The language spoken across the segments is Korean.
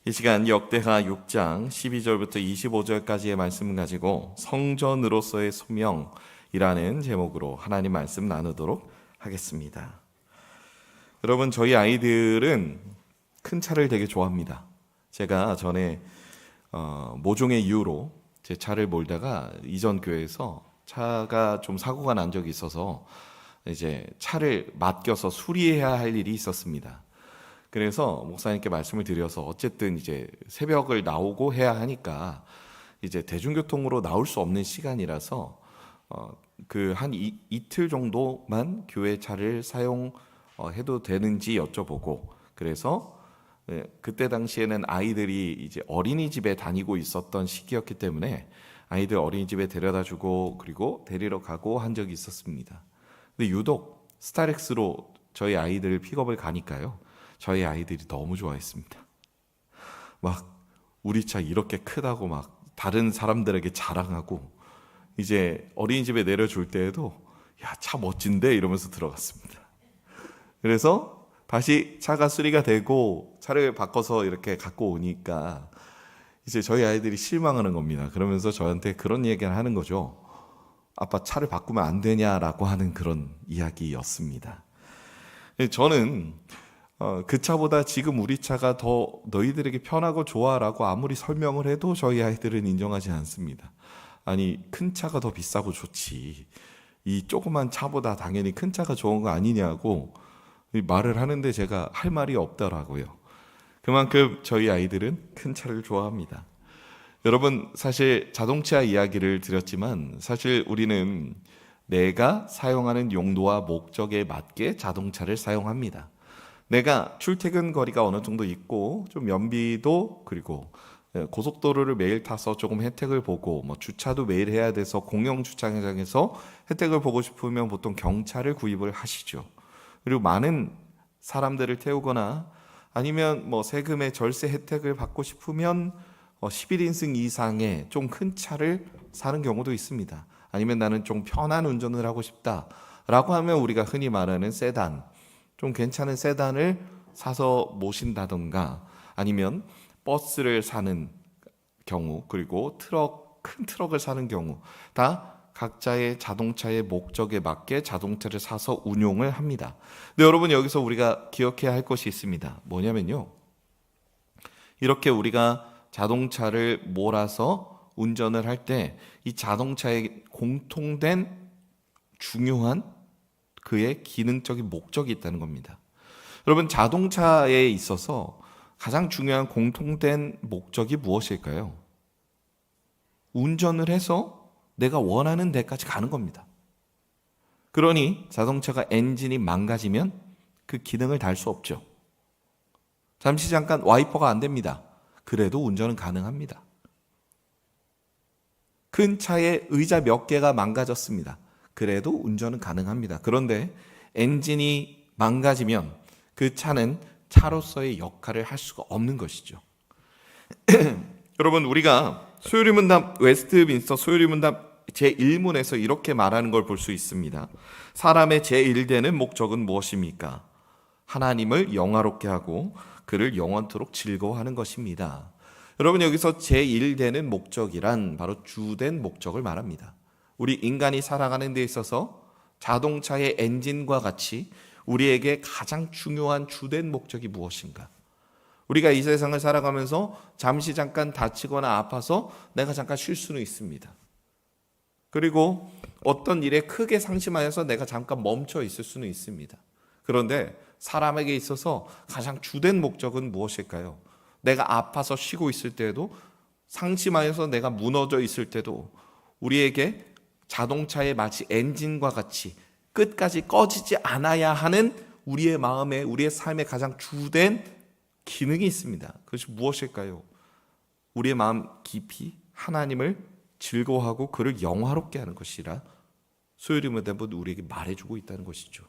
이 시간 역대하 6장 12절부터 25절까지의 말씀을 가지고 성전으로서의 소명이라는 제목으로 하나님 말씀 나누도록 하겠습니다. 여러분, 저희 아이들은 큰 차를 되게 좋아합니다. 제가 전에 모종의 이유로 제 차를 몰다가 이전 교회에서 차가 좀 사고가 난 적이 있어서 이제 차를 맡겨서 수리해야 할 일이 있었습니다. 그래서 목사님께 말씀을 드려서 어쨌든 이제 새벽을 나오고 해야 하니까 이제 대중교통으로 나올 수 없는 시간이라서 그 한 이틀 정도만 교회 차를 사용해도 되는지 여쭤보고, 그래서 그때 당시에는 아이들이 이제 어린이집에 다니고 있었던 시기였기 때문에 아이들 어린이집에 데려다주고 그리고 데리러 가고 한 적이 있었습니다. 근데 유독 스타렉스로 저희 아이들 픽업을 가니까요, 저희 아이들이 너무 좋아했습니다. 막 우리 차 이렇게 크다고 막 다른 사람들에게 자랑하고, 이제 어린이집에 내려줄 때에도 야, 차 멋진데 이러면서 들어갔습니다. 그래서 다시 차가 수리가 되고 차를 바꿔서 이렇게 갖고 오니까 이제 저희 아이들이 실망하는 겁니다. 그러면서 저한테 그런 얘기를 하는 거죠. 아빠, 차를 바꾸면 안 되냐라고 하는 그런 이야기였습니다. 저는 그 차보다 지금 우리 차가 더 너희들에게 편하고 좋아라고 아무리 설명을 해도 저희 아이들은 인정하지 않습니다. 아니, 큰 차가 더 비싸고 좋지, 이 조그만 차보다 당연히 큰 차가 좋은 거 아니냐고 말을 하는데 제가 할 말이 없더라고요. 그만큼 저희 아이들은 큰 차를 좋아합니다. 여러분, 사실 자동차 이야기를 드렸지만 사실 우리는 내가 사용하는 용도와 목적에 맞게 자동차를 사용합니다. 내가 출퇴근 거리가 어느 정도 있고 좀 연비도, 그리고 고속도로를 매일 타서 조금 혜택을 보고 뭐 주차도 매일 해야 돼서 공영 주차장에서 혜택을 보고 싶으면 보통 경차를 구입을 하시죠. 그리고 많은 사람들을 태우거나 아니면 뭐 세금의 절세 혜택을 받고 싶으면 11인승 이상의 좀 큰 차를 사는 경우도 있습니다. 아니면 나는 좀 편한 운전을 하고 싶다라고 하면 우리가 흔히 말하는 세단, 좀 괜찮은 세단을 사서 모신다던가, 아니면 버스를 사는 경우, 그리고 큰 트럭을 사는 경우, 다 각자의 자동차의 목적에 맞게 자동차를 사서 운용을 합니다. 근데 여러분, 여기서 우리가 기억해야 할 것이 있습니다. 뭐냐면요, 이렇게 우리가 자동차를 몰아서 운전을 할 때 이 자동차에 공통된 중요한 그의 기능적인 목적이 있다는 겁니다. 여러분, 자동차에 있어서 가장 중요한 공통된 목적이 무엇일까요? 운전을 해서 내가 원하는 데까지 가는 겁니다. 그러니 자동차가 엔진이 망가지면 그 기능을 다할 수 없죠. 잠시 잠깐 와이퍼가 안 됩니다. 그래도 운전은 가능합니다. 큰 차의 의자 몇 개가 망가졌습니다. 그래도 운전은 가능합니다. 그런데 엔진이 망가지면 그 차는 차로서의 역할을 할 수가 없는 것이죠. 여러분, 우리가 소요리문답, 웨스트민스터 소요리문답 제1문에서 이렇게 말하는 걸 볼 수 있습니다. 사람의 제1되는 목적은 무엇입니까? 하나님을 영화롭게 하고 그를 영원토록 즐거워하는 것입니다. 여러분, 여기서 제1되는 목적이란 바로 주된 목적을 말합니다. 우리 인간이 살아가는 데 있어서 자동차의 엔진과 같이 우리에게 가장 중요한 주된 목적이 무엇인가? 우리가 이 세상을 살아가면서 잠시 잠깐 다치거나 아파서 내가 잠깐 쉴 수는 있습니다. 그리고 어떤 일에 크게 상심하여서 내가 잠깐 멈춰 있을 수는 있습니다. 그런데 사람에게 있어서 가장 주된 목적은 무엇일까요? 내가 아파서 쉬고 있을 때도, 상심하여서 내가 무너져 있을 때도 우리에게 자동차의 마치 엔진과 같이 끝까지 꺼지지 않아야 하는 우리의 마음에, 우리의 삶에 가장 주된 기능이 있습니다. 그것이 무엇일까요? 우리의 마음 깊이 하나님을 즐거워하고 그를 영화롭게 하는 것이라 소요리문답은 우리에게 말해주고 있다는 것이죠.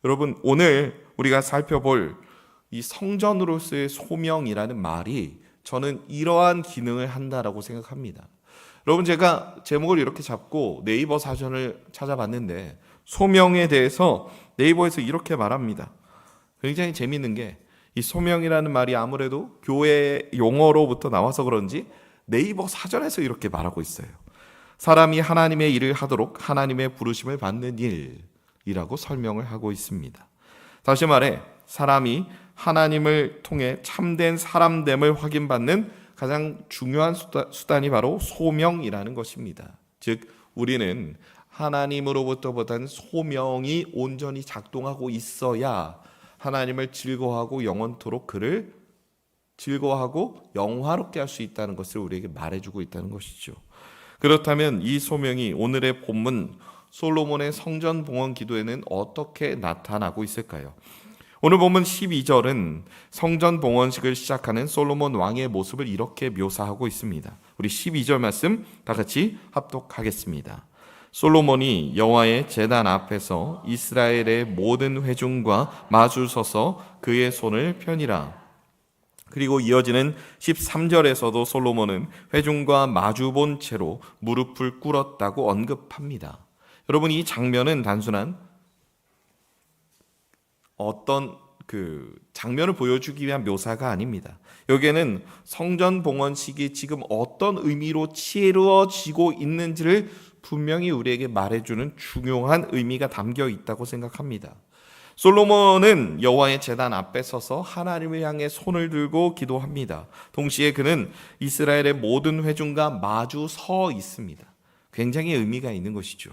여러분, 오늘 우리가 살펴볼 이 성전으로서의 소명이라는 말이 저는 이러한 기능을 한다라고 생각합니다. 여러분, 제가 제목을 이렇게 잡고 네이버 사전을 찾아봤는데 소명에 대해서 네이버에서 이렇게 말합니다. 굉장히 재미있는 게 이 소명이라는 말이 아무래도 교회 용어로부터 나와서 그런지 네이버 사전에서 이렇게 말하고 있어요. 사람이 하나님의 일을 하도록 하나님의 부르심을 받는 일이라고 설명을 하고 있습니다. 다시 말해 사람이 하나님을 통해 참된 사람됨을 확인받는 가장 중요한 수단이 바로 소명이라는 것입니다. 즉 우리는 하나님으로부터 받은 소명이 온전히 작동하고 있어야 하나님을 즐거워하고 영원토록 그를 즐거워하고 영화롭게 할 수 있다는 것을 우리에게 말해주고 있다는 것이죠. 그렇다면 이 소명이 오늘의 본문 솔로몬의 성전 봉헌 기도에는 어떻게 나타나고 있을까요? 오늘 본문 12절은 성전 봉헌식을 시작하는 솔로몬 왕의 모습을 이렇게 묘사하고 있습니다. 우리 12절 말씀 다 같이 합독하겠습니다. 솔로몬이 여호와의 제단 앞에서 이스라엘의 모든 회중과 마주 서서 그의 손을 펴니라. 그리고 이어지는 13절에서도 솔로몬은 회중과 마주 본 채로 무릎을 꿇었다고 언급합니다. 여러분, 이 장면은 단순한 어떤 장면을 보여주기 위한 묘사가 아닙니다. 여기에는 성전 봉헌식이 지금 어떤 의미로 치러지고 있는지를 분명히 우리에게 말해주는 중요한 의미가 담겨 있다고 생각합니다. 솔로몬은 여호와의 제단 앞에 서서 하나님을 향해 손을 들고 기도합니다. 동시에 그는 이스라엘의 모든 회중과 마주 서 있습니다. 굉장히 의미가 있는 것이죠.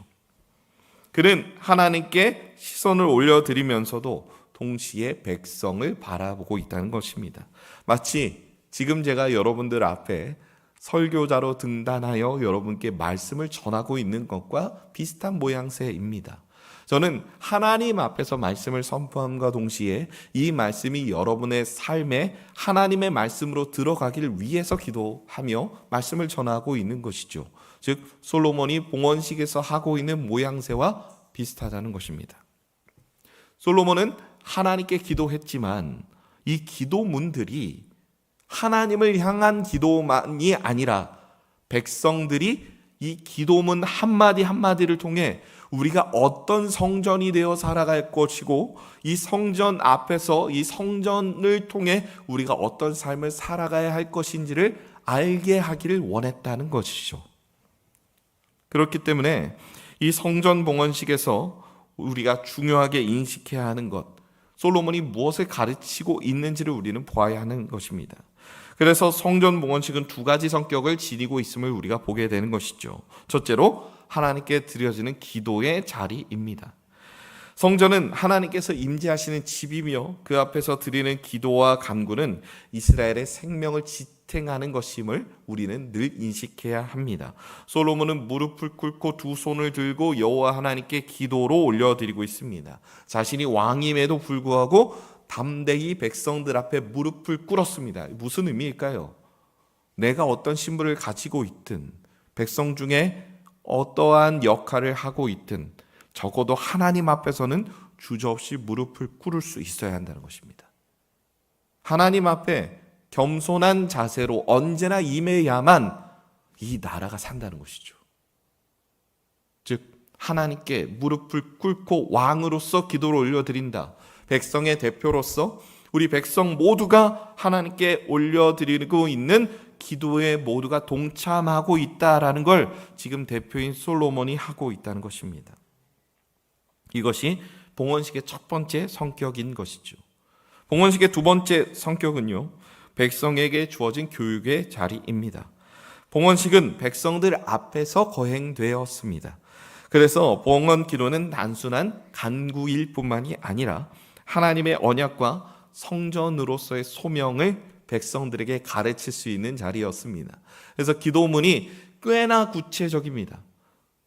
그는 하나님께 시선을 올려드리면서도 동시에 백성을 바라보고 있다는 것입니다. 마치 지금 제가 여러분들 앞에 설교자로 등단하여 여러분께 말씀을 전하고 있는 것과 비슷한 모양새입니다. 저는 하나님 앞에서 말씀을 선포함과 동시에 이 말씀이 여러분의 삶에 하나님의 말씀으로 들어가기를 위해서 기도하며 말씀을 전하고 있는 것이죠. 즉 솔로몬이 봉헌식에서 하고 있는 모양새와 비슷하다는 것입니다. 솔로몬은 하나님께 기도했지만 이 기도문들이 하나님을 향한 기도만이 아니라 백성들이 이 기도문 한마디 한마디를 통해 우리가 어떤 성전이 되어 살아갈 것이고 이 성전 앞에서 이 성전을 통해 우리가 어떤 삶을 살아가야 할 것인지를 알게 하기를 원했다는 것이죠. 그렇기 때문에 이 성전 봉헌식에서 우리가 중요하게 인식해야 하는 것, 솔로몬이 무엇을 가르치고 있는지를 우리는 보아야 하는 것입니다. 그래서 성전 봉헌식은 두 가지 성격을 지니고 있음을 우리가 보게 되는 것이죠. 첫째로 하나님께 드려지는 기도의 자리입니다. 성전은 하나님께서 임재하시는 집이며 그 앞에서 드리는 기도와 간구는 이스라엘의 생명을 지탱하는 것임을 우리는 늘 인식해야 합니다. 솔로몬은 무릎을 꿇고 두 손을 들고 여호와 하나님께 기도로 올려드리고 있습니다. 자신이 왕임에도 불구하고 담대히 백성들 앞에 무릎을 꿇었습니다. 무슨 의미일까요? 내가 어떤 신분을 가지고 있든 백성 중에 어떠한 역할을 하고 있든 적어도 하나님 앞에서는 주저없이 무릎을 꿇을 수 있어야 한다는 것입니다. 하나님 앞에 겸손한 자세로 언제나 임해야만 이 나라가 산다는 것이죠. 즉 하나님께 무릎을 꿇고 왕으로서 기도를 올려드린다. 백성의 대표로서 우리 백성 모두가 하나님께 올려드리고 있는 기도에 모두가 동참하고 있다라는 걸 지금 대표인 솔로몬이 하고 있다는 것입니다. 이것이 봉헌식의 첫 번째 성격인 것이죠. 봉헌식의 두 번째 성격은요, 백성에게 주어진 교육의 자리입니다. 봉헌식은 백성들 앞에서 거행되었습니다. 그래서 봉헌 기도는 단순한 간구일 뿐만이 아니라 하나님의 언약과 성전으로서의 소명을 백성들에게 가르칠 수 있는 자리였습니다. 그래서 기도문이 꽤나 구체적입니다.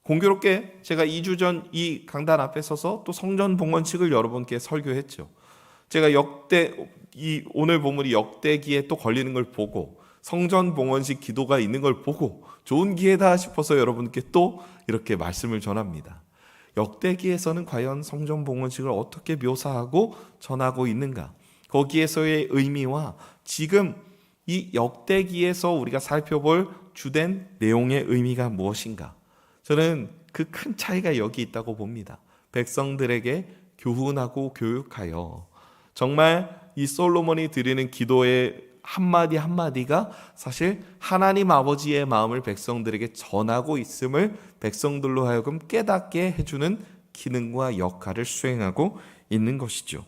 공교롭게 제가 2주 전 이 강단 앞에 서서 또 성전 봉헌식을 여러분께 설교했죠. 제가 오늘 본문이 역대기에 또 걸리는 걸 보고 성전 봉헌식 기도가 있는 걸 보고 좋은 기회다 싶어서 여러분께 또 이렇게 말씀을 전합니다. 역대기에서는 과연 성전 봉헌식을 어떻게 묘사하고 전하고 있는가? 거기에서의 의미와 지금 이 역대기에서 우리가 살펴볼 주된 내용의 의미가 무엇인가? 저는 그 큰 차이가 여기 있다고 봅니다. 백성들에게 교훈하고 교육하여 정말 이 솔로몬이 드리는 기도의 한마디 한마디가 사실 하나님 아버지의 마음을 백성들에게 전하고 있음을 백성들로 하여금 깨닫게 해주는 기능과 역할을 수행하고 있는 것이죠.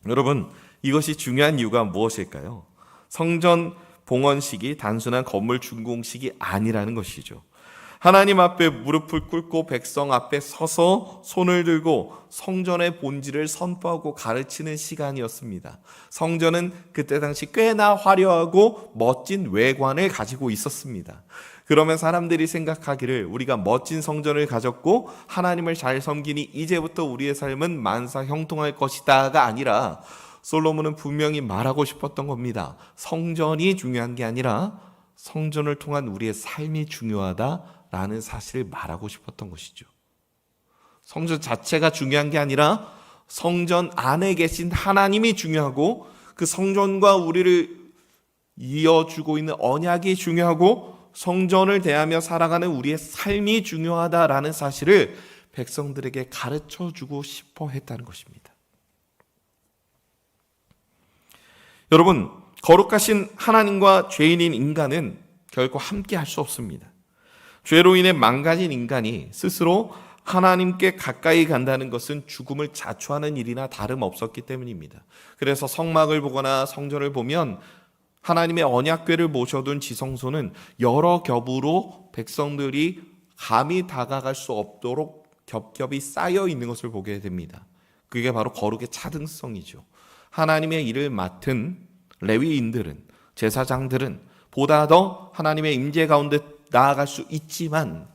여러분, 이것이 중요한 이유가 무엇일까요? 성전 봉헌식이 단순한 건물 준공식이 아니라는 것이죠. 하나님 앞에 무릎을 꿇고 백성 앞에 서서 손을 들고 성전의 본질을 선포하고 가르치는 시간이었습니다. 성전은 그때 당시 꽤나 화려하고 멋진 외관을 가지고 있었습니다. 그러면 사람들이 생각하기를 우리가 멋진 성전을 가졌고 하나님을 잘 섬기니 이제부터 우리의 삶은 만사 형통할 것이다가 아니라 솔로몬은 분명히 말하고 싶었던 겁니다. 성전이 중요한 게 아니라 성전을 통한 우리의 삶이 중요하다라는 사실을 말하고 싶었던 것이죠. 성전 자체가 중요한 게 아니라 성전 안에 계신 하나님이 중요하고 그 성전과 우리를 이어주고 있는 언약이 중요하고 성전을 대하며 살아가는 우리의 삶이 중요하다라는 사실을 백성들에게 가르쳐주고 싶어 했다는 것입니다. 여러분, 거룩하신 하나님과 죄인인 인간은 결코 함께 할 수 없습니다. 죄로 인해 망가진 인간이 스스로 하나님께 가까이 간다는 것은 죽음을 자초하는 일이나 다름없었기 때문입니다. 그래서 성막을 보거나 성전을 보면 하나님의 언약궤를 모셔둔 지성소는 여러 겹으로 백성들이 감히 다가갈 수 없도록 겹겹이 쌓여 있는 것을 보게 됩니다. 그게 바로 거룩의 차등성이죠. 하나님의 일을 맡은 레위인들은, 제사장들은 보다 더 하나님의 임재 가운데 나아갈 수 있지만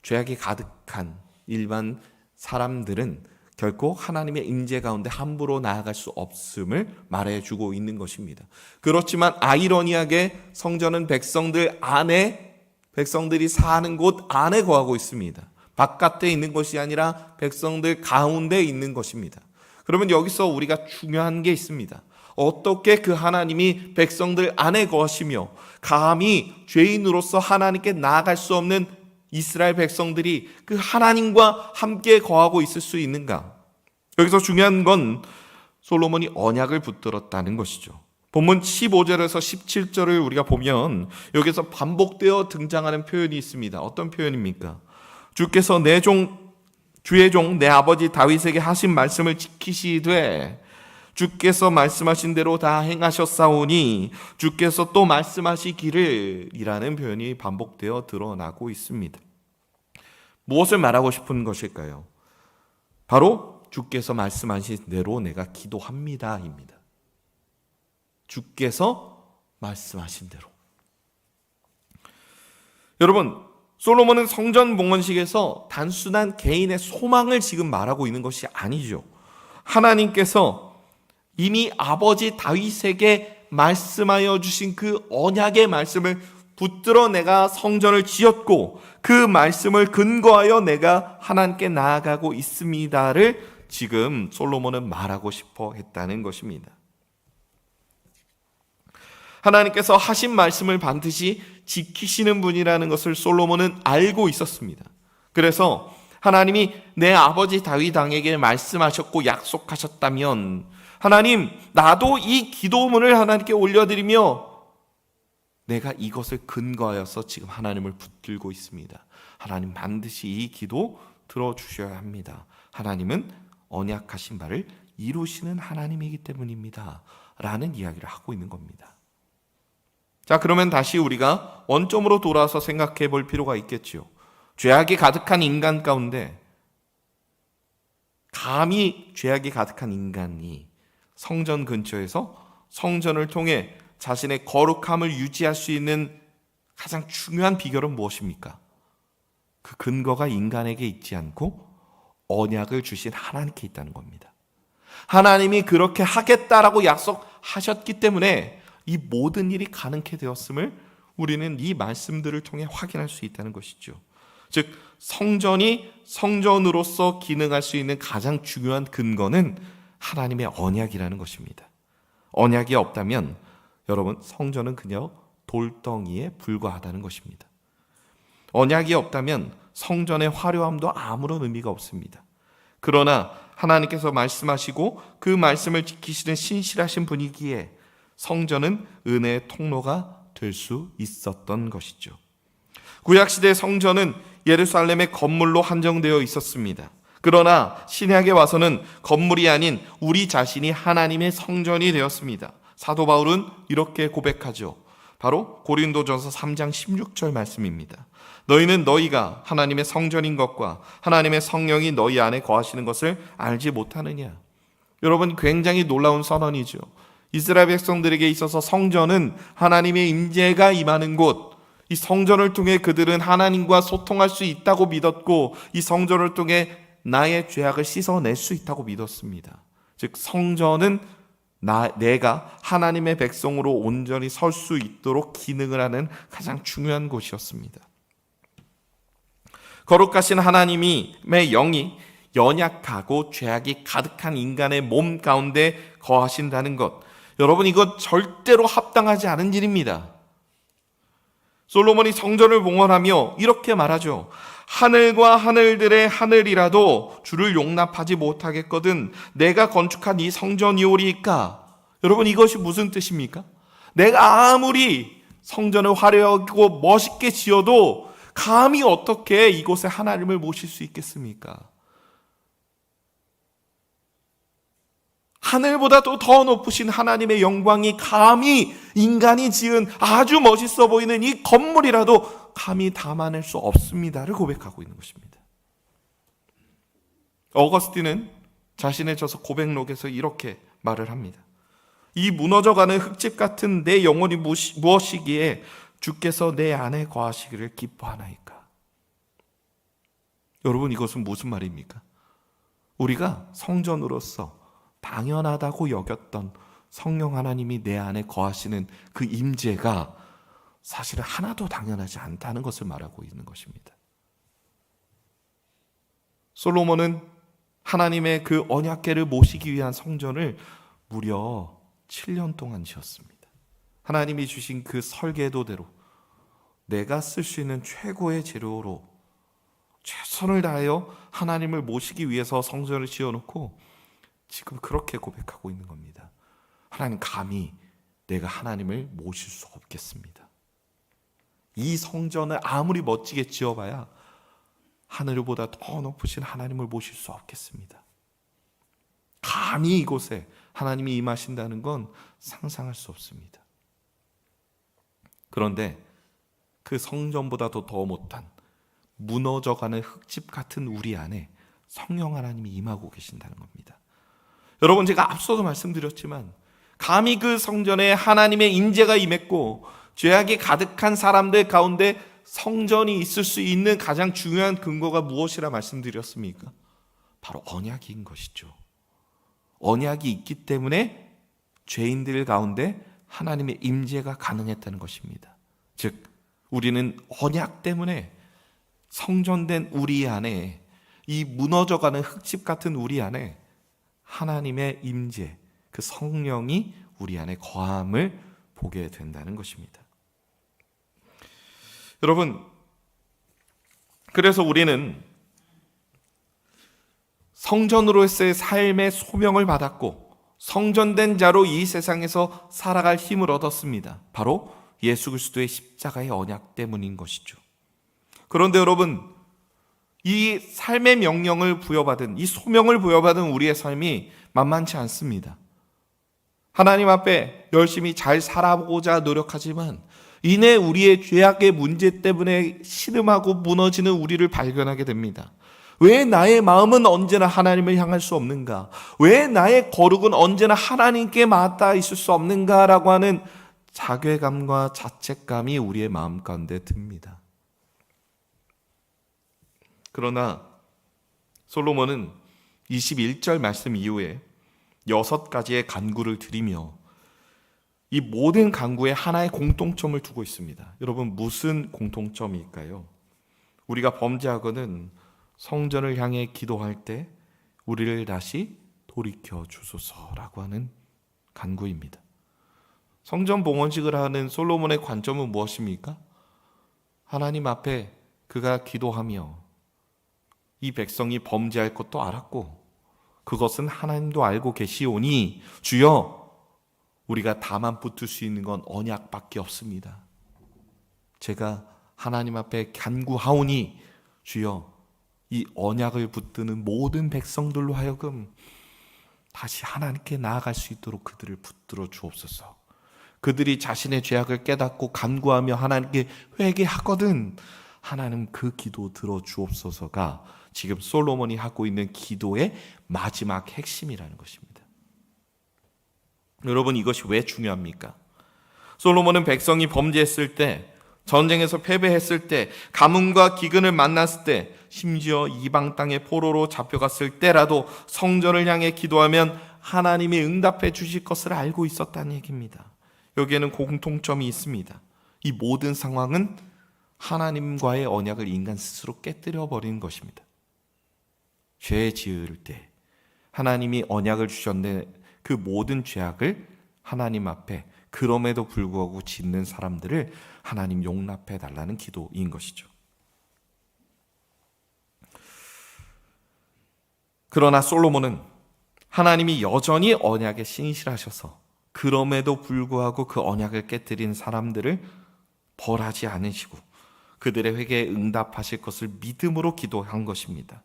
죄악이 가득한 일반 사람들은 결코 하나님의 임재 가운데 함부로 나아갈 수 없음을 말해주고 있는 것입니다. 그렇지만 아이러니하게 성전은 백성들 안에, 백성들이 사는 곳 안에 거하고 있습니다. 바깥에 있는 것이 아니라 백성들 가운데 있는 것입니다. 그러면 여기서 우리가 중요한 게 있습니다. 어떻게 그 하나님이 백성들 안에 거하시며 감히 죄인으로서 하나님께 나아갈 수 없는 이스라엘 백성들이 그 하나님과 함께 거하고 있을 수 있는가? 여기서 중요한 건 솔로몬이 언약을 붙들었다는 것이죠. 본문 15절에서 17절을 우리가 보면 여기서 반복되어 등장하는 표현이 있습니다. 어떤 표현입니까? 주께서 주의 종 내 아버지 다윗에게 하신 말씀을 지키시되 주께서 말씀하신 대로 다 행하셨사오니 주께서 또 말씀하시기를 이라는 표현이 반복되어 드러나고 있습니다. 무엇을 말하고 싶은 것일까요? 바로 주께서 말씀하신 대로 내가 기도합니다 입니다. 주께서 말씀하신 대로. 여러분, 솔로몬은 성전 봉헌식에서 단순한 개인의 소망을 지금 말하고 있는 것이 아니죠. 하나님께서 이미 아버지 다윗에게 말씀하여 주신 그 언약의 말씀을 붙들어 내가 성전을 지었고 그 말씀을 근거하여 내가 하나님께 나아가고 있습니다를 지금 솔로몬은 말하고 싶어 했다는 것입니다. 하나님께서 하신 말씀을 반드시 지키시는 분이라는 것을 솔로몬은 알고 있었습니다. 그래서 하나님이 내 아버지 다윗 왕에게 말씀하셨고 약속하셨다면 하나님, 나도 이 기도문을 하나님께 올려드리며 내가 이것을 근거하여서 지금 하나님을 붙들고 있습니다. 하나님 반드시 이 기도 들어주셔야 합니다. 하나님은 언약하신 바를 이루시는 하나님이기 때문입니다. 라는 이야기를 하고 있는 겁니다. 자, 그러면 다시 우리가 원점으로 돌아와서 생각해 볼 필요가 있겠죠. 죄악이 가득한 인간 가운데 감히 죄악이 가득한 인간이 성전 근처에서 성전을 통해 자신의 거룩함을 유지할 수 있는 가장 중요한 비결은 무엇입니까? 그 근거가 인간에게 있지 않고 언약을 주신 하나님께 있다는 겁니다. 하나님이 그렇게 하겠다라고 약속하셨기 때문에 이 모든 일이 가능케 되었음을 우리는 이 말씀들을 통해 확인할 수 있다는 것이죠. 즉, 성전이 성전으로서 기능할 수 있는 가장 중요한 근거는 하나님의 언약이라는 것입니다. 언약이 없다면 여러분, 성전은 그냥 돌덩이에 불과하다는 것입니다. 언약이 없다면 성전의 화려함도 아무런 의미가 없습니다. 그러나 하나님께서 말씀하시고 그 말씀을 지키시는 신실하신 분이기에 성전은 은혜의 통로가 될 수 있었던 것이죠. 구약시대 성전은 예루살렘의 건물로 한정되어 있었습니다. 그러나 신약에 와서는 건물이 아닌 우리 자신이 하나님의 성전이 되었습니다. 사도 바울은 이렇게 고백하죠. 바로 고린도전서 3장 16절 말씀입니다. 너희는 너희가 하나님의 성전인 것과 하나님의 성령이 너희 안에 거하시는 것을 알지 못하느냐. 여러분, 굉장히 놀라운 선언이죠. 이스라엘 백성들에게 있어서 성전은 하나님의 임재가 임하는 곳, 이 성전을 통해 그들은 하나님과 소통할 수 있다고 믿었고 이 성전을 통해 나의 죄악을 씻어낼 수 있다고 믿었습니다. 즉 성전은 내가 하나님의 백성으로 온전히 설 수 있도록 기능을 하는 가장 중요한 곳이었습니다. 거룩하신 하나님의 영이 연약하고 죄악이 가득한 인간의 몸 가운데 거하신다는 것, 여러분, 이건 절대로 합당하지 않은 일입니다. 솔로몬이 성전을 봉헌하며 이렇게 말하죠. 하늘과 하늘들의 하늘이라도 주를 용납하지 못하겠거든 내가 건축한 이 성전이오리이까. 여러분, 이것이 무슨 뜻입니까? 내가 아무리 성전을 화려하고 멋있게 지어도 감히 어떻게 이곳에 하나님을 모실 수 있겠습니까? 하늘보다도 더 높으신 하나님의 영광이 감히 인간이 지은 아주 멋있어 보이는 이 건물이라도 감히 담아낼 수 없습니다를 고백하고 있는 것입니다. 어거스틴은 자신의 저서 고백록에서 이렇게 말을 합니다. 이 무너져가는 흙집 같은 내 영혼이 무엇이기에 주께서 내 안에 거하시기를 기뻐하나이까. 여러분, 이것은 무슨 말입니까? 우리가 성전으로서 당연하다고 여겼던 성령 하나님이 내 안에 거하시는 그 임재가 사실은 하나도 당연하지 않다는 것을 말하고 있는 것입니다. 솔로몬은 하나님의 그 언약궤를 모시기 위한 성전을 무려 7년 동안 지었습니다. 하나님이 주신 그 설계도대로 내가 쓸 수 있는 최고의 재료로 최선을 다하여 하나님을 모시기 위해서 성전을 지어놓고 지금 그렇게 고백하고 있는 겁니다. 하나님, 감히 내가 하나님을 모실 수 없겠습니다. 이 성전을 아무리 멋지게 지어봐야 하늘보다 더 높으신 하나님을 모실 수 없겠습니다. 감히 이곳에 하나님이 임하신다는 건 상상할 수 없습니다. 그런데 그 성전보다도 더 못한 무너져가는 흙집 같은 우리 안에 성령 하나님이 임하고 계신다는 겁니다. 여러분, 제가 앞서도 말씀드렸지만 감히 그 성전에 하나님의 임재가 임했고 죄악이 가득한 사람들 가운데 성전이 있을 수 있는 가장 중요한 근거가 무엇이라 말씀드렸습니까? 바로 언약인 것이죠. 언약이 있기 때문에 죄인들 가운데 하나님의 임재가 가능했다는 것입니다. 즉, 우리는 언약 때문에 성전된 우리 안에, 이 무너져가는 흙집 같은 우리 안에 하나님의 임재, 그 성령이 우리 안에 거함을 보게 된다는 것입니다. 여러분, 그래서 우리는 성전으로서의 삶의 소명을 받았고 성전된 자로 이 세상에서 살아갈 힘을 얻었습니다. 바로 예수 그리스도의 십자가의 언약 때문인 것이죠. 그런데 여러분, 이 삶의 명령을 부여받은, 이 소명을 부여받은 우리의 삶이 만만치 않습니다. 하나님 앞에 열심히 잘 살아보고자 노력하지만 이내 우리의 죄악의 문제 때문에 신음하고 무너지는 우리를 발견하게 됩니다. 왜 나의 마음은 언제나 하나님을 향할 수 없는가? 왜 나의 거룩은 언제나 하나님께 맞닿아 있을 수 없는가라고 하는 자괴감과 자책감이 우리의 마음 가운데 듭니다. 그러나 솔로몬은 21절 말씀 이후에 6가지의 간구를 드리며 이 모든 간구에 하나의 공통점을 두고 있습니다. 여러분, 무슨 공통점일까요? 우리가 범죄하거든 성전을 향해 기도할 때 우리를 다시 돌이켜 주소서라고 하는 간구입니다. 성전 봉헌식을 하는 솔로몬의 관점은 무엇입니까? 하나님 앞에 그가 기도하며 이 백성이 범죄할 것도 알았고 그것은 하나님도 알고 계시오니 주여, 우리가 다만 붙들 수 있는 건 언약밖에 없습니다. 제가 하나님 앞에 간구하오니 주여, 이 언약을 붙드는 모든 백성들로 하여금 다시 하나님께 나아갈 수 있도록 그들을 붙들어 주옵소서. 그들이 자신의 죄악을 깨닫고 간구하며 하나님께 회개하거든 하나님 그 기도 들어 주옵소서가 지금 솔로몬이 하고 있는 기도의 마지막 핵심이라는 것입니다. 여러분, 이것이 왜 중요합니까? 솔로몬은 백성이 범죄했을 때, 전쟁에서 패배했을 때, 가뭄과 기근을 만났을 때, 심지어 이방 땅의 포로로 잡혀갔을 때라도 성전을 향해 기도하면 하나님이 응답해 주실 것을 알고 있었다는 얘기입니다. 여기에는 공통점이 있습니다. 이 모든 상황은 하나님과의 언약을 인간 스스로 깨뜨려 버리는 것입니다. 죄 지을 때 하나님이 언약을 주셨는데 그 모든 죄악을 하나님 앞에 그럼에도 불구하고 짓는 사람들을 하나님 용납해 달라는 기도인 것이죠. 그러나 솔로몬은 하나님이 여전히 언약에 신실하셔서 그럼에도 불구하고 그 언약을 깨뜨린 사람들을 벌하지 않으시고 그들의 회개에 응답하실 것을 믿음으로 기도한 것입니다.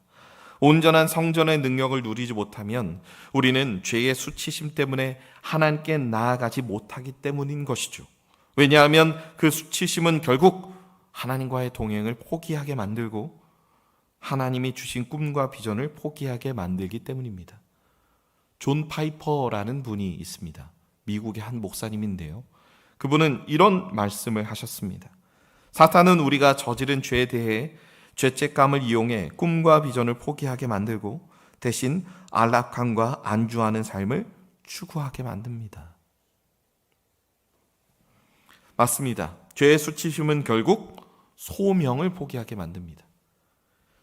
온전한 성전의 능력을 누리지 못하면 우리는 죄의 수치심 때문에 하나님께 나아가지 못하기 때문인 것이죠. 왜냐하면 그 수치심은 결국 하나님과의 동행을 포기하게 만들고 하나님이 주신 꿈과 비전을 포기하게 만들기 때문입니다. 존 파이퍼라는 분이 있습니다. 미국의 한 목사님인데요. 그분은 이런 말씀을 하셨습니다. 사탄은 우리가 저지른 죄에 대해 죄책감을 이용해 꿈과 비전을 포기하게 만들고 대신 안락함과 안주하는 삶을 추구하게 만듭니다. 맞습니다. 죄의 수치심은 결국 소명을 포기하게 만듭니다.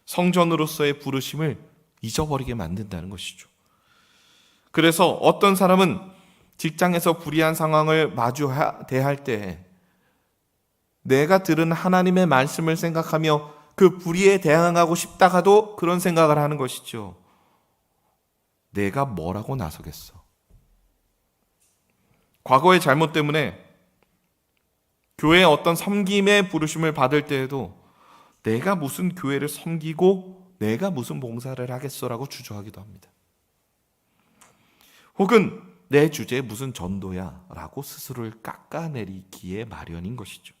성전으로서의 부르심을 잊어버리게 만든다는 것이죠. 그래서 어떤 사람은 직장에서 불이한 상황을 대할 때 내가 들은 하나님의 말씀을 생각하며 그 불의에 대항하고 싶다가도 그런 생각을 하는 것이죠. 내가 뭐라고 나서겠어? 과거의 잘못 때문에 교회의 어떤 섬김의 부르심을 받을 때에도 내가 무슨 교회를 섬기고 내가 무슨 봉사를 하겠어라고 주저하기도 합니다. 혹은 내 주제에 무슨 전도야 라고 스스로를 깎아내리기에 마련인 것이죠.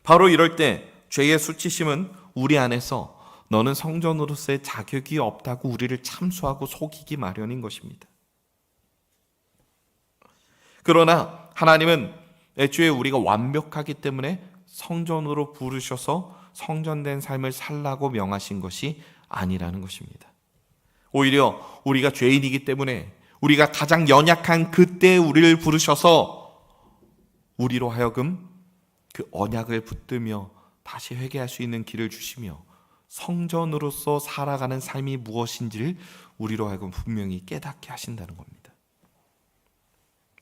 바로 이럴 때 죄의 수치심은 우리 안에서 너는 성전으로서의 자격이 없다고 우리를 참수하고 속이기 마련인 것입니다. 그러나 하나님은 애초에 우리가 완벽하기 때문에 성전으로 부르셔서 성전된 삶을 살라고 명하신 것이 아니라는 것입니다. 오히려 우리가 죄인이기 때문에 우리가 가장 연약한 그때 우리를 부르셔서 우리로 하여금 그 언약을 붙들며 다시 회개할 수 있는 길을 주시며 성전으로서 살아가는 삶이 무엇인지를 우리로 하여금 분명히 깨닫게 하신다는 겁니다.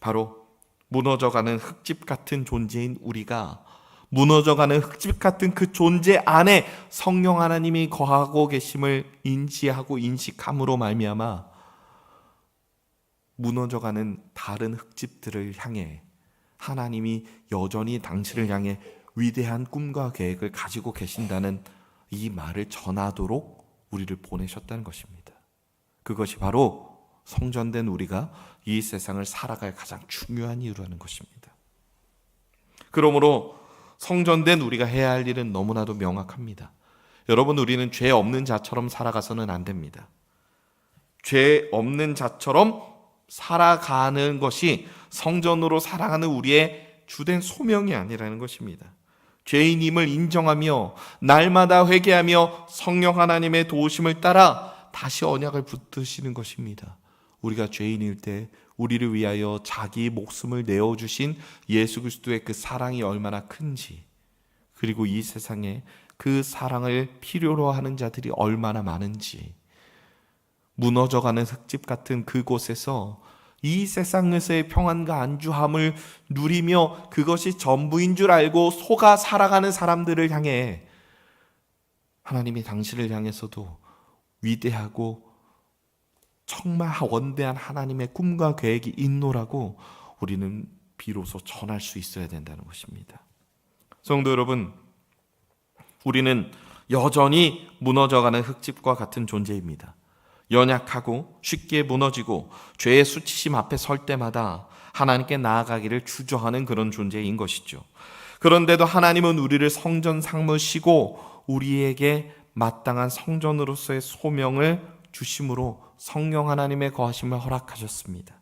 바로 무너져가는 흙집 같은 존재인 우리가 무너져가는 흙집 같은 그 존재 안에 성령 하나님이 거하고 계심을 인지하고 인식함으로 말미암아 무너져가는 다른 흙집들을 향해 하나님이 여전히 당신을 향해 위대한 꿈과 계획을 가지고 계신다는 이 말을 전하도록 우리를 보내셨다는 것입니다. 그것이 바로 성전된 우리가 이 세상을 살아갈 가장 중요한 이유라는 것입니다. 그러므로 성전된 우리가 해야 할 일은 너무나도 명확합니다. 여러분, 우리는 죄 없는 자처럼 살아가서는 안 됩니다. 죄 없는 자처럼 살아가는 것이 성전으로 살아가는 우리의 주된 소명이 아니라는 것입니다. 죄인임을 인정하며 날마다 회개하며 성령 하나님의 도우심을 따라 다시 언약을 붙드시는 것입니다. 우리가 죄인일 때 우리를 위하여 자기 목숨을 내어주신 예수 그리스도의 그 사랑이 얼마나 큰지, 그리고 이 세상에 그 사랑을 필요로 하는 자들이 얼마나 많은지, 무너져가는 흙집 같은 그곳에서 이 세상에서의 평안과 안주함을 누리며 그것이 전부인 줄 알고 속아 살아가는 사람들을 향해 하나님이 당신을 향해서도 위대하고 정말 원대한 하나님의 꿈과 계획이 있노라고 우리는 비로소 전할 수 있어야 된다는 것입니다. 성도 여러분, 우리는 여전히 무너져가는 흙집과 같은 존재입니다. 연약하고 쉽게 무너지고 죄의 수치심 앞에 설 때마다 하나님께 나아가기를 주저하는 그런 존재인 것이죠. 그런데도 하나님은 우리를 성전 삼으시고 우리에게 마땅한 성전으로서의 소명을 주심으로 성령 하나님의 거하심을 허락하셨습니다.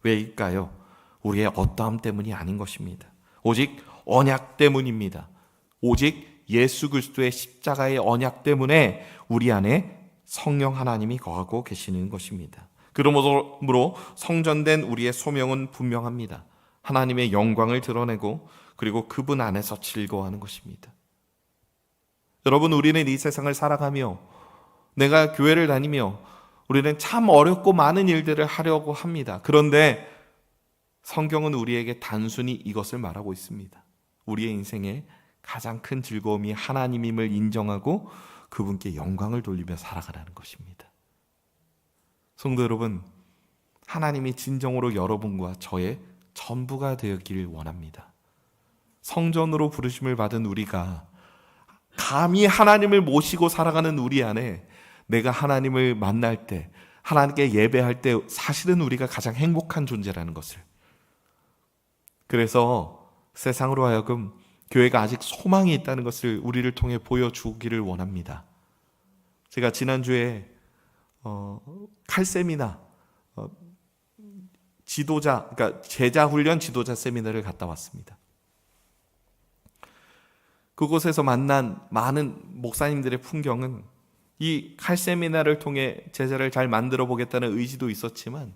왜일까요? 우리의 어떠함 때문이 아닌 것입니다. 오직 언약 때문입니다. 오직 예수 그리스도의 십자가의 언약 때문에 우리 안에 성령 하나님이 거하고 계시는 것입니다. 그러므로 성전된 우리의 소명은 분명합니다. 하나님의 영광을 드러내고 그리고 그분 안에서 즐거워하는 것입니다. 여러분, 우리는 이 세상을 살아가며 내가 교회를 다니며 우리는 참 어렵고 많은 일들을 하려고 합니다. 그런데 성경은 우리에게 단순히 이것을 말하고 있습니다. 우리의 인생에 가장 큰 즐거움이 하나님임을 인정하고 그분께 영광을 돌리며 살아가라는 것입니다. 성도 여러분, 하나님이 진정으로 여러분과 저의 전부가 되었기를 원합니다. 성전으로 부르심을 받은 우리가 감히 하나님을 모시고 살아가는 우리 안에 내가 하나님을 만날 때, 하나님께 예배할 때 사실은 우리가 가장 행복한 존재라는 것을, 그래서 세상으로 하여금 교회가 아직 소망이 있다는 것을 우리를 통해 보여주기를 원합니다. 제가 지난주에 칼세미나 그러니까 제자훈련 지도자 세미나를 갔다 왔습니다. 그곳에서 만난 많은 목사님들의 풍경은 이 칼세미나를 통해 제자를 잘 만들어 보겠다는 의지도 있었지만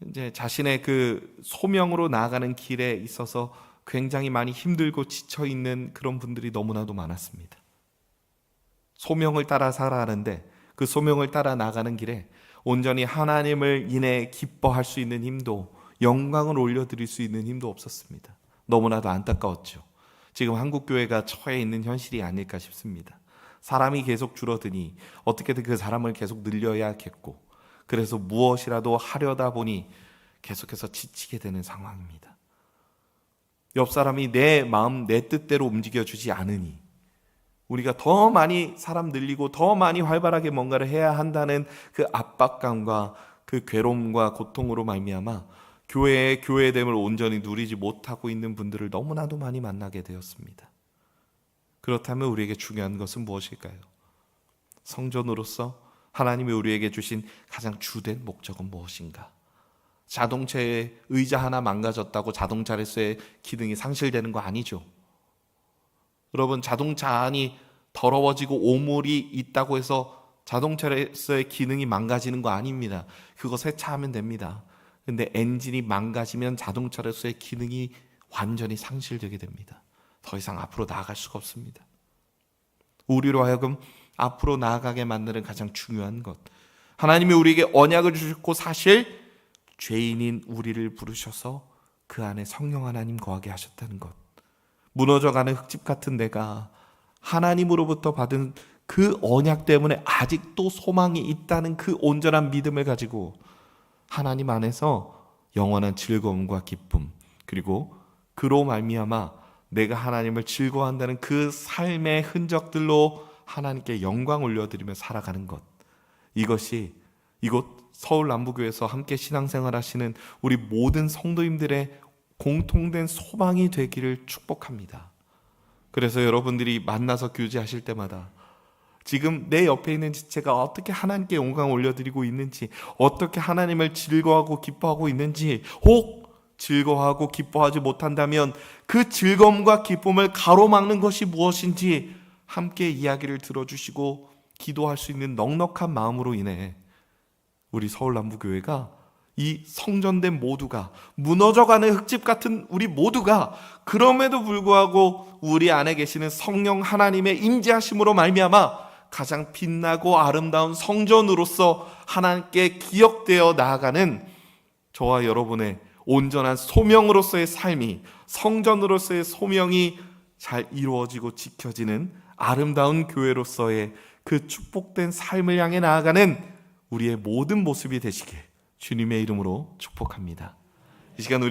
이제 자신의 그 소명으로 나아가는 길에 있어서 굉장히 많이 힘들고 지쳐 있는 그런 분들이 너무나도 많았습니다. 소명을 따라 살아가는데 그 소명을 따라 나가는 길에 온전히 하나님을 인해 기뻐할 수 있는 힘도, 영광을 올려드릴 수 있는 힘도 없었습니다. 너무나도 안타까웠죠. 지금 한국교회가 처해 있는 현실이 아닐까 싶습니다. 사람이 계속 줄어드니 어떻게든 그 사람을 계속 늘려야겠고, 그래서 무엇이라도 하려다 보니 계속해서 지치게 되는 상황입니다. 옆 사람이 내 마음, 내 뜻대로 움직여주지 않으니 우리가 더 많이 사람 늘리고 더 많이 활발하게 뭔가를 해야 한다는 그 압박감과 그 괴로움과 고통으로 말미암아 교회의 교회됨을 온전히 누리지 못하고 있는 분들을 너무나도 많이 만나게 되었습니다. 그렇다면 우리에게 중요한 것은 무엇일까요? 성전으로서 하나님이 우리에게 주신 가장 주된 목적은 무엇인가? 자동차의 의자 하나 망가졌다고 자동차에서의 기능이 상실되는 거 아니죠. 여러분, 자동차 안이 더러워지고 오물이 있다고 해서 자동차에서의 기능이 망가지는 거 아닙니다. 그거 세차하면 됩니다. 근데 엔진이 망가지면 자동차로서의 기능이 완전히 상실되게 됩니다. 더 이상 앞으로 나아갈 수가 없습니다. 우리로 하여금 앞으로 나아가게 만드는 가장 중요한 것, 하나님이 우리에게 언약을 주셨고 사실 죄인인 우리를 부르셔서 그 안에 성령 하나님 거하게 하셨다는 것, 무너져가는 흙집 같은 내가 하나님으로부터 받은 그 언약 때문에 아직도 소망이 있다는 그 온전한 믿음을 가지고 하나님 안에서 영원한 즐거움과 기쁨, 그리고 그로 말미암아 내가 하나님을 즐거워한다는 그 삶의 흔적들로 하나님께 영광 올려드리며 살아가는 것, 이것이 이곳 서울 남부교회에서 함께 신앙생활 하시는 우리 모든 성도님들의 공통된 소망이 되기를 축복합니다. 그래서 여러분들이 만나서 교제하실 때마다 지금 내 옆에 있는 지체가 어떻게 하나님께 영광 올려드리고 있는지, 어떻게 하나님을 즐거워하고 기뻐하고 있는지, 혹 즐거워하고 기뻐하지 못한다면 그 즐거움과 기쁨을 가로막는 것이 무엇인지 함께 이야기를 들어주시고 기도할 수 있는 넉넉한 마음으로 인해 우리 서울남부교회가 이 성전된 모두가, 무너져가는 흙집 같은 우리 모두가, 그럼에도 불구하고 우리 안에 계시는 성령 하나님의 임재하심으로 말미암아 가장 빛나고 아름다운 성전으로서 하나님께 기억되어 나아가는 저와 여러분의 온전한 소명으로서의 삶이, 성전으로서의 소명이 잘 이루어지고 지켜지는 아름다운 교회로서의 그 축복된 삶을 향해 나아가는 우리의 모든 모습이 되시길 주님의 이름으로 축복합니다. 이 시간 우리